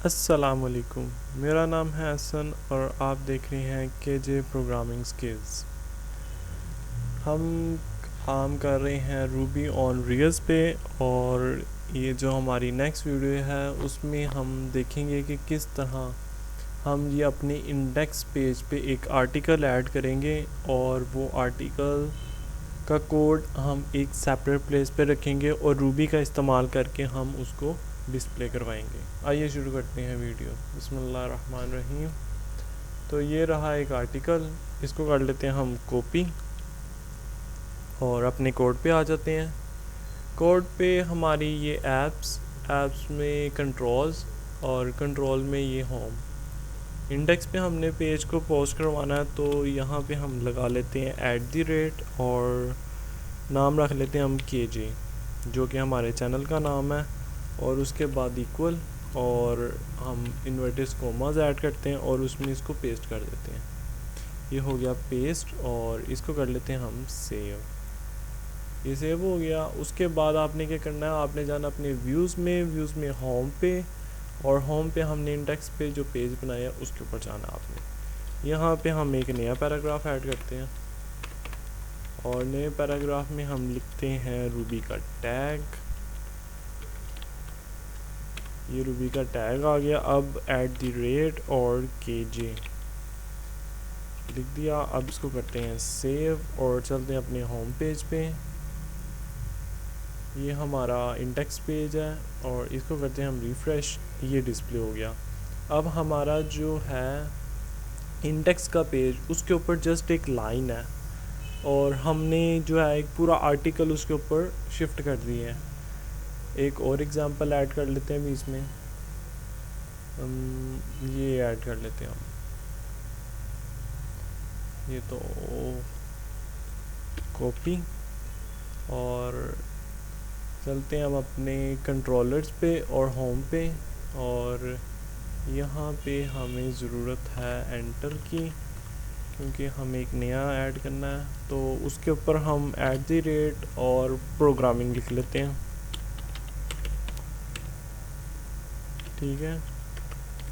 अस्सलामुअलैकुम। मेरा नाम है हसन और आप देख रहे हैं केजे प्रोग्रामिंग स्किल्स। हम काम कर रहे हैं रूबी ऑन रेल्स पे और ये जो हमारी नेक्स्ट वीडियो है उसमें हम देखेंगे कि किस तरह हम ये अपने इंडेक्स पेज पे एक आर्टिकल ऐड करेंगे और वो आर्टिकल का कोड हम एक सेपरेट प्लेस पे रखेंगे और रूबी का इस्तेमाल करके हम उसको डिस्प्ले करवाएंगे। आइए शुरू करते हैं वीडियो। बिस्मिल्लाहिर्रहमानिर्रहीम। तो ये रहा एक आर्टिकल, इसको कर लेते हैं हम कॉपी और अपने कोड पे आ जाते हैं। कोड पे हमारी ये ऐप्स में कंट्रोल्स और कंट्रोल में ये होम। इंडेक्स पे हमने पेज को पोस्ट करवाना है तो यहाँ पे हम लगा लेते हैं @ और नाम रख लेते हैं हम केजे, जो कि हमारे चैनल का नाम है, और उसके बाद इक्वल और हम इन्वर्टेड कोमास ऐड करते हैं और उसमें इसको पेस्ट कर देते हैं। ये हो गया पेस्ट और इसको कर लेते हैं हम सेव। ये सेव हो गया। उसके बाद आपने क्या करना है, आपने जाना अपने व्यूज़ में होम पे, और होम पे हमने इंडेक्स पे जो पेज बनाया उसके ऊपर जाना आपने। यहाँ पे हम एक नया पैराग्राफ ऐड करते हैं और नए पैराग्राफ में हम लिखते हैं रूबी का टैग। ये रूबी का टैग आ गया। अब @ और केजे लिख दिया। अब इसको करते हैं सेव और चलते हैं अपने होम पेज पे। ये हमारा इंडेक्स पेज है और इसको करते हैं हम रिफ़्रेश। ये डिस्प्ले हो गया। अब हमारा जो है इंडेक्स का पेज, उसके ऊपर जस्ट एक लाइन है और हमने जो है एक पूरा आर्टिकल उसके ऊपर शिफ्ट कर दिया है। एक और एग्जांपल ऐड कर लेते हैं बीच में। ये ऐड कर लेते हैं हम। ये तो कॉपी और चलते हैं हम अपने कंट्रोलर्स पे और होम पे, और यहाँ पे हमें ज़रूरत है एंटर की, क्योंकि हम एक नया ऐड करना है। तो उसके ऊपर हम @ और प्रोग्रामिंग लिख लेते हैं। ठीक है,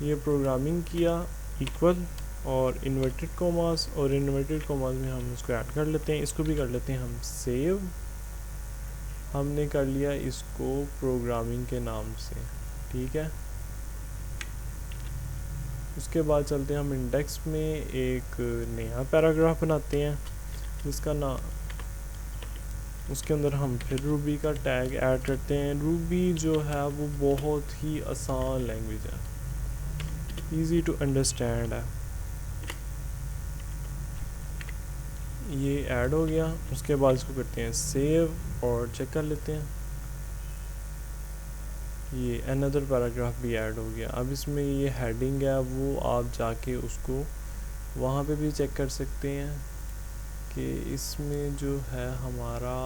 ये प्रोग्रामिंग किया इक्वल और इन्वर्टेड कोमास, और इन्वर्टेड कोमास में हम इसको ऐड कर लेते हैं। इसको भी कर लेते हैं हम सेव। हमने कर लिया इसको प्रोग्रामिंग के नाम से। ठीक है, उसके बाद चलते हैं हम इंडेक्स में एक नया पैराग्राफ बनाते हैं जिसका नाम, उसके अंदर हम फिर रूबी का टैग ऐड करते हैं। रूबी जो है वो बहुत ही आसान लैंग्वेज है, इजी टू अंडरस्टैंड है। ये ऐड हो गया। उसके बाद इसको करते हैं सेव और चेक कर लेते हैं। ये अनदर पैराग्राफ भी ऐड हो गया। अब इसमें ये हेडिंग है, वो आप जाके उसको वहाँ पे भी चेक कर सकते हैं कि इसमें जो है हमारा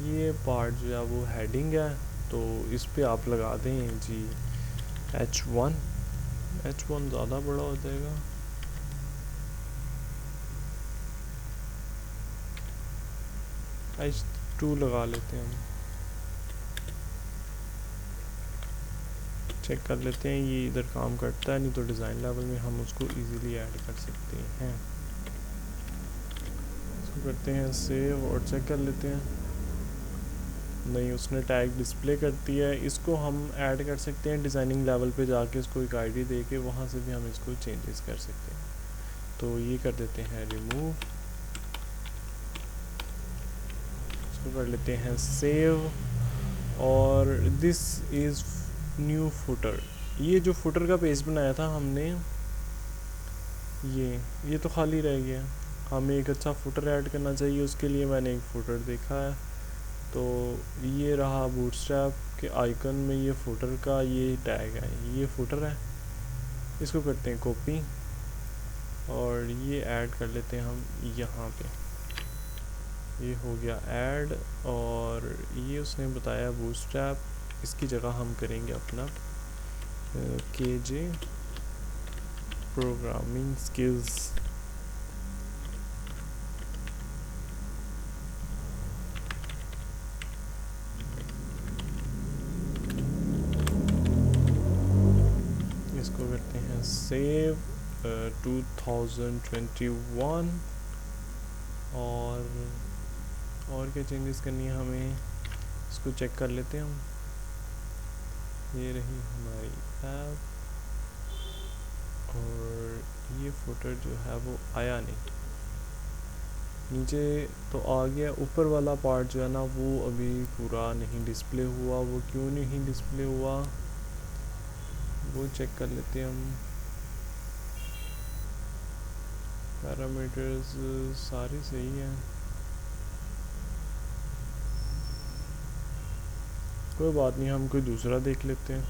ये पार्ट जो है वो हेडिंग है, तो इस पे आप लगा दें जी H1। H1 ज़्यादा बड़ा हो जाएगा। H2 लगा लेते हैं हम। चेक कर लेते हैं ये इधर काम करता है, नहीं तो डिज़ाइन लेवल में हम उसको इजीली ऐड कर सकते हैं। इसको करते हैं सेव और चेक कर लेते हैं। नहीं, उसने टैग डिस्प्ले करती है। इसको हम ऐड कर सकते हैं डिज़ाइनिंग लेवल पे जाके, इसको एक आईडी दे के वहाँ से भी हम इसको चेंजेस कर सकते हैं। तो ये कर देते हैं रिमूव। इसको कर लेते हैं सेव और दिस इज़ न्यू फुटर। ये जो फुटर का पेज बनाया था हमने, ये तो खाली रह गया। हमें एक अच्छा फुटर ऐड करना चाहिए, उसके लिए मैंने एक फुटर देखा है। तो ये रहा बूटस्ट्रैप के आइकन में ये फुटर का ये टैग है, ये फुटर है। इसको करते हैं कॉपी और ये ऐड कर लेते हैं हम यहाँ पे। ये हो गया ऐड, और ये उसने बताया बूटस्ट्रैप, इसकी जगह हम करेंगे अपना केजे प्रोग्रामिंग स्किल्स। सेव 2021 और क्या चेंजेस करनी है हमें, इसको चेक कर लेते हैं हम। ये रही हमारी ऐप और ये फुटर जो है वो आया नहीं, नीचे तो आ गया, ऊपर वाला पार्ट जो है ना वो अभी पूरा नहीं डिस्प्ले हुआ। वो क्यों नहीं डिस्प्ले हुआ वो चेक कर लेते हैं हम। पैरामीटर्स सारे सही हैं, कोई बात नहीं, हम कोई दूसरा देख लेते हैं।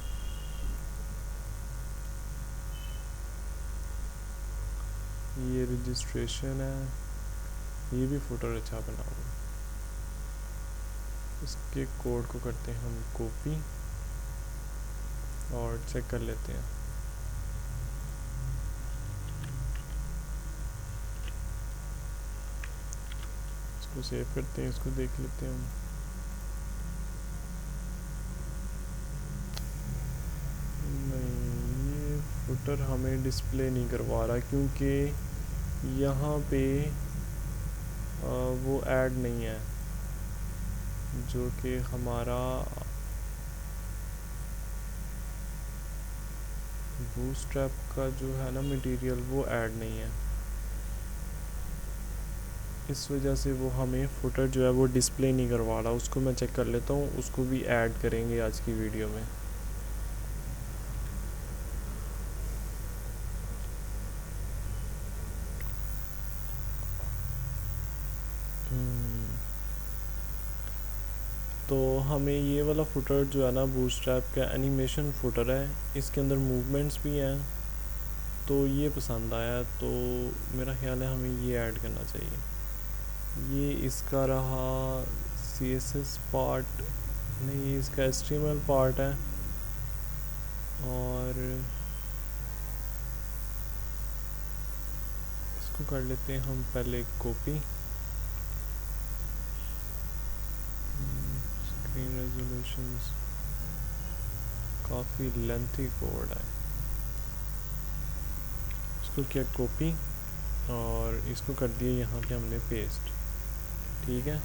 ये रजिस्ट्रेशन है, ये भी फुटर अच्छा बना हुआ है। इसके कोड को करते हैं हम कॉपी और चेक कर लेते हैं। इसको सेव करते हैं, इसको देख लेते हैं हम। नहीं, ये फुटर हमें डिस्प्ले नहीं करवा रहा क्योंकि यहाँ पे वो ऐड नहीं है, जो कि हमारा बूटस्ट्रैप का जो है ना मटेरियल वो ऐड नहीं है। इस वजह से वो हमें फुटर जो है वो डिस्प्ले नहीं करवा रहा। उसको मैं चेक कर लेता हूँ, उसको भी ऐड करेंगे आज की वीडियो में। तो हमें ये वाला फुटर जो है ना बूटस्ट्रैप का एनिमेशन फुटर है, इसके अंदर मूवमेंट्स भी हैं, तो ये पसंद आया, तो मेरा ख्याल है हमें ये ऐड करना चाहिए। ये इसका रहा CSS पार्ट, नहीं ये इसका HTML पार्ट है। और इसको कर लेते हैं हम पहले कॉपी, स्क्रीन रेजोल्यूशंस काफ़ी लेंथी कोड है। इसको किया कॉपी और इसको कर दिया यहाँ पे हमने पेस्ट, ठीक है।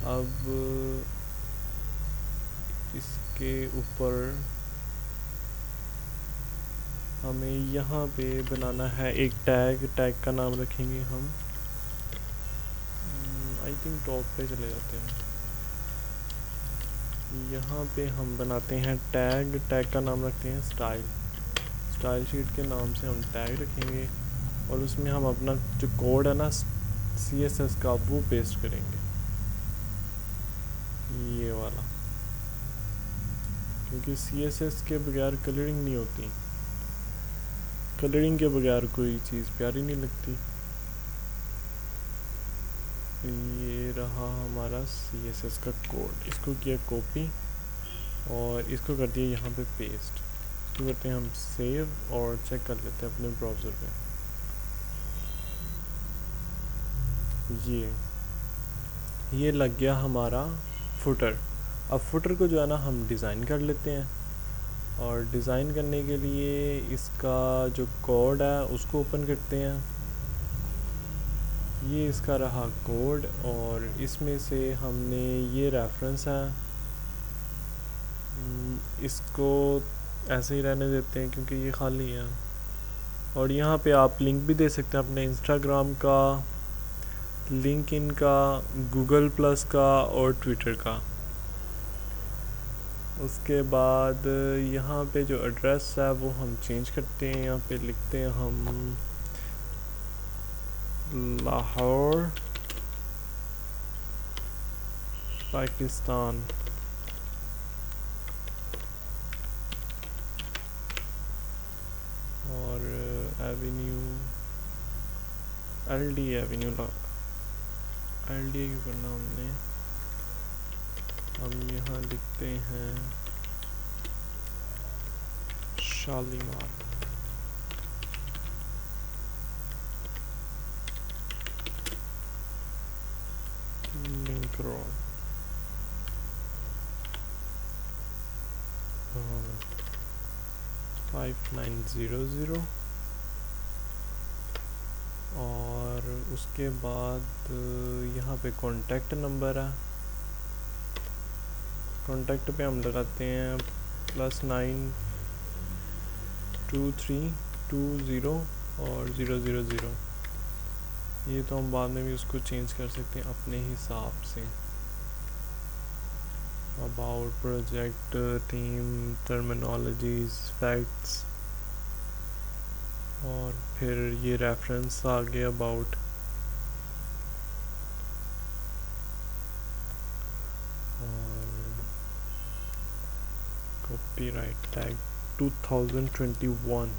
अब इसके ऊपर हमें यहाँ पे बनाना है एक टैग, टैग का नाम रखेंगे हम, आई थिंक टॉप पे चले जाते हैं। यहाँ पे हम बनाते हैं टैग, टैग का नाम रखते हैं स्टाइल, स्टाइल शीट के नाम से हम टैग रखेंगे और उसमें हम अपना जो कोड है ना CSS का वो पेस्ट करेंगे, ये वाला, क्योंकि CSS के बगैर कलरिंग नहीं होती, कलरिंग के बगैर कोई चीज़ प्यारी नहीं लगती। ये रहा हमारा CSS का कोड, इसको किया कॉपी और इसको कर दिया यहाँ पे पेस्ट। इसको करते हैं हम सेव और चेक कर लेते हैं अपने ब्राउज़र पे। ये लग गया हमारा फुटर। अब फुटर को जो है ना हम डिज़ाइन कर लेते हैं, और डिज़ाइन करने के लिए इसका जो कोड है उसको ओपन करते हैं। ये इसका रहा कोड और इसमें से हमने ये रेफरेंस है, इसको ऐसे ही रहने देते हैं क्योंकि ये खाली है। और यहाँ पे आप लिंक भी दे सकते हैं अपने इंस्टाग्राम का, लिंक्डइन का, गूगल प्लस का और ट्विटर का। उसके बाद यहाँ पे जो एड्रेस है वो हम चेंज करते हैं, यहाँ पे लिखते हैं हम लाहौर पाकिस्तान, और एवेन्यू LD एवेन्यू, LD क्यों करना हमने, हम यहाँ लिखते हैं शालीमार। लिंक रोड, 5900 और उसके बाद यहाँ पे कॉन्टैक्ट नंबर है। कॉन्टैक्ट पे हम लगाते हैं +92320 और 000। ये तो हम बाद में भी उसको चेंज कर सकते हैं अपने हिसाब से। About, project, theme, terminologies, facts और फिर ये रेफरेंस आ गया अबाउट। और कॉपीराइट टैग 2021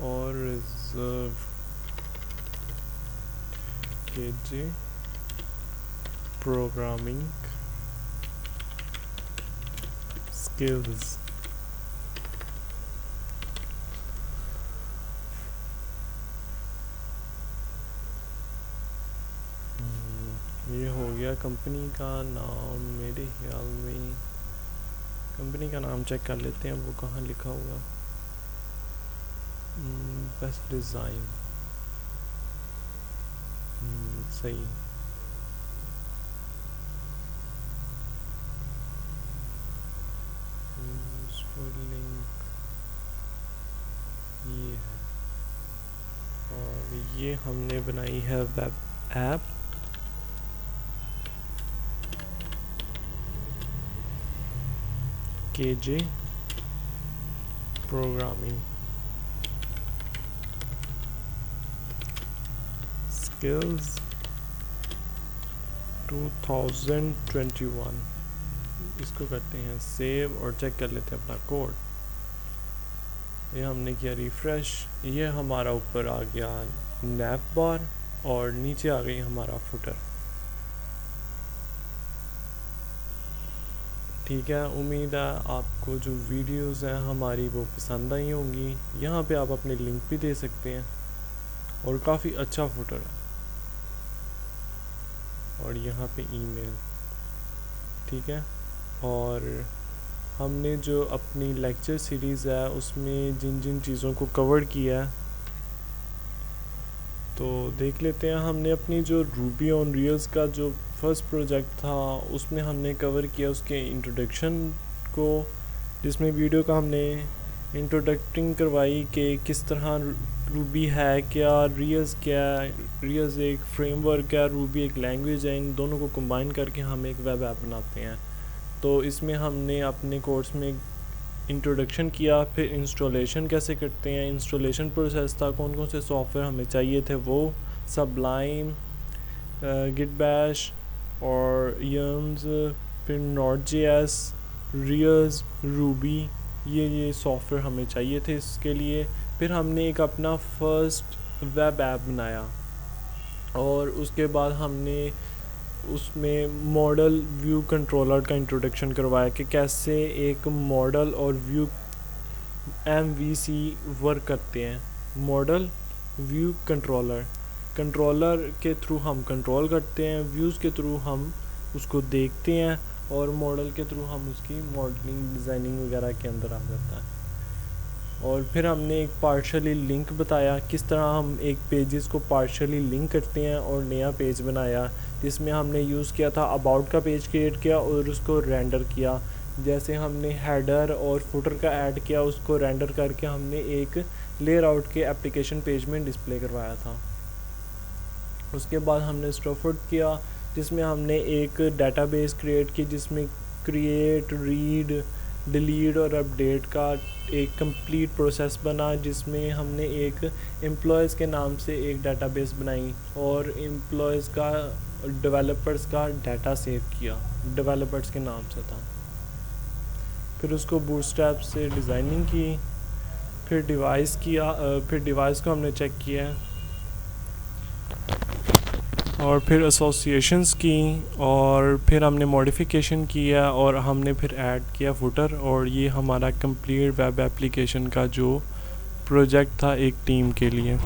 और रिजर्व केजे प्रोग्रामिंग स्किल्स। ये हो गया कंपनी का नाम। मेरे ख्याल में कंपनी का नाम चेक कर लेते हैं, वो कहाँ लिखा हुआ। बेस्ट डिज़ाइन, सही। लिंक ये है और ये हमने बनाई है web app. KJ programming skills 2021। इसको करते हैं सेव और चेक कर लेते हैं अपना कोड। ये हमने किया रिफ्रेश, ये हमारा ऊपर आ गया नैव बार और नीचे आ गई हमारा फुटर। ठीक है, उम्मीद है आपको जो वीडियोस हैं हमारी वो पसंद आई होंगी। यहाँ पे आप अपने लिंक भी दे सकते हैं और काफ़ी अच्छा फुटर है। और यहाँ पे ईमेल, ठीक है। और हमने जो अपनी लेक्चर सीरीज़ है उसमें जिन जिन चीज़ों को कवर किया है तो देख लेते हैं। हमने अपनी जो रूबी ऑन रियल्स का जो फर्स्ट प्रोजेक्ट था उसमें हमने कवर किया उसके इंट्रोडक्शन को, जिसमें वीडियो का हमने इंट्रोडक्टिंग करवाई कि किस तरह रूबी है क्या, रियल्स क्या है। रियल्स एक फ्रेमवर्क है, रूबी एक लैंग्वेज है। इन दोनों को कंबाइन करके हम एक वेब ऐप बनाते हैं। तो इसमें हमने अपने कोर्स में इंट्रोडक्शन किया, फिर इंस्टॉलेशन कैसे करते हैं, इंस्टॉलेशन प्रोसेस था, कौन कौन से सॉफ्टवेयर हमें चाहिए थे, वो सबलाइम, गिट बैश और यम्स, फिर नोड.js, रियल्स, रूबी, ये सॉफ्टवेयर हमें चाहिए थे इसके लिए। फिर हमने एक अपना फर्स्ट वेब ऐप बनाया और उसके बाद हमने उसमें मॉडल व्यू कंट्रोलर का इंट्रोडक्शन करवाया कि कैसे एक मॉडल और व्यू MVC वर्क करते हैं। मॉडल व्यू कंट्रोलर के थ्रू हम कंट्रोल करते हैं, व्यूज़ के थ्रू हम उसको देखते हैं और मॉडल के थ्रू हम उसकी मॉडलिंग डिज़ाइनिंग वगैरह के अंदर आ जाता है। और फिर हमने एक पार्शली लिंक बताया, किस तरह हम एक पेजेस को पार्शली लिंक करते हैं और नया पेज बनाया, जिसमें हमने यूज़ किया था अबाउट का पेज क्रिएट किया और उसको रेंडर किया। जैसे हमने हेडर और फुटर का ऐड किया, उसको रेंडर करके हमने एक लेयर आउट के एप्लीकेशन पेज में डिस्प्ले करवाया था। उसके बाद हमने स्टोरफुट किया, जिसमें हमने एक डेटाबेस क्रिएट की, जिसमें क्रिएट, रीड, डिलीट और अपडेट का एक कंप्लीट प्रोसेस बना, जिसमें हमने एक एम्प्लॉयज़ के नाम से एक डेटाबेस बनाई और एम्प्लॉयज़ का डेवलपर्स का डाटा सेव किया, डेवलपर्स के नाम से था। फिर उसको बूटस्ट्रैप से डिज़ाइनिंग की, फिर डिवाइस किया, फिर डिवाइस को हमने चेक किया और फिर एसोसिएशंस की और फिर हमने मॉडिफिकेशन किया और हमने फिर ऐड किया फुटर। और ये हमारा कंप्लीट वेब एप्लीकेशन का जो प्रोजेक्ट था एक टीम के लिए।